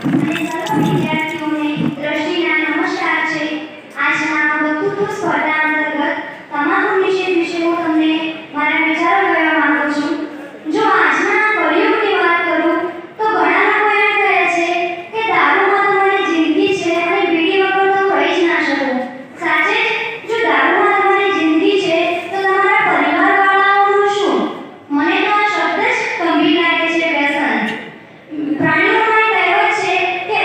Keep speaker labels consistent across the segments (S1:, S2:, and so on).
S1: અને સર્વ વિદ્યાર્થીઓને દ્રષ્ટિના નમસ્કાર છે. આજના વક્તૃત્વ સ્પર્ધા અંતર્ગત તમાકુ નિષેધ વિશે હું તમને મારા વિચારો કહેવા માંગુ છું. જો આજના કળિયુગની વાત કરું તો ઘણા લોકો એમ કહે છે કે દારૂમાં તમારી જિંદગી છે અને બીડી વગર તો રહી જ ના શકો. સાચે જ જો દારૂમાં તમારી જિંદગી છે તો તમારા પરિવારવાળાઓનું શું? મને તો આ શબ્દ જ ગંભીર લાગે છે. વ્યસન પ્રાણીઓમાં કહેવત છે કે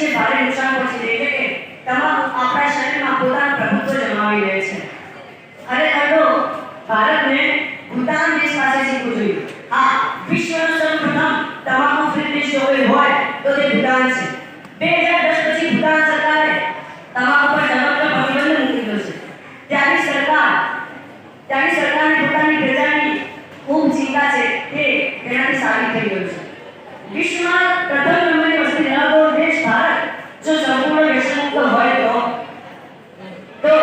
S2: વિશે ભારે નુકસાન પહોંચી છે, એટલે કે તમાકુ આપણા શરીરમાં પોતાનું પ્રભુત્વ જમાવી લે છે. ખરેખર તો ભારતને ભૂટાન દેશ પાસે શીખવું જોઈએ. હા, વિશ્વનો સૌપ્રથમ તમાકુ ફ્રી દેશ જો કોઈ હોય તો તે ભૂટાન છે. 2010 પછી ભૂટાન સરકારે તમાકુ પર સમગ્ર પ્રતિબંધ મૂકી દીધો છે. ત્યાંની સરકારને પોતાની પ્રજાની ખૂબ ચિંતા છે કે તેનાથી સાબિત થઈ ગયું છે. વિશ્વમાં પ્રથમ નંબરની વસ્તી ધરાવતો દેશ ભારત જો સંપૂર્ણ વ્યસનમુક્ત હોય તો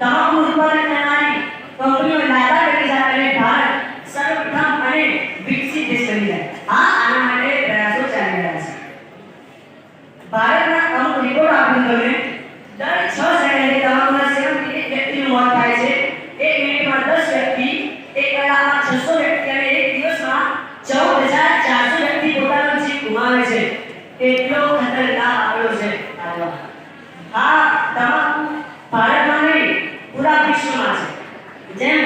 S2: તમાકુ ઉત્પાદન કરનારી કંપનીઓ લાગા કરી જાય અને ભારત સર્વપ્રથમ અને વિકસિત દેશ બની જાય. આના માટે પ્રયાસો ચાલી રહ્યા છે. ભારતના અમુક રિપોર્ટ આપને ગમે દર 6 સેકન્ડે તમાકુના સેવનથી એક વ્યક્તિનું મોત થાય છે. 1 મિનિટમાં 10 વ્યક્તિ, 1 કલાકમાં 600 વ્યક્તિ અને 1 દિવસમાં 14,400 વ્યક્તિ પોતાનો જીવ ગુમાવે છે. એટલો ખતરનાક આંકડો છે. તમાકુ ભારતમાં નહીં પૂરા વિશ્વમાં છે. જેમ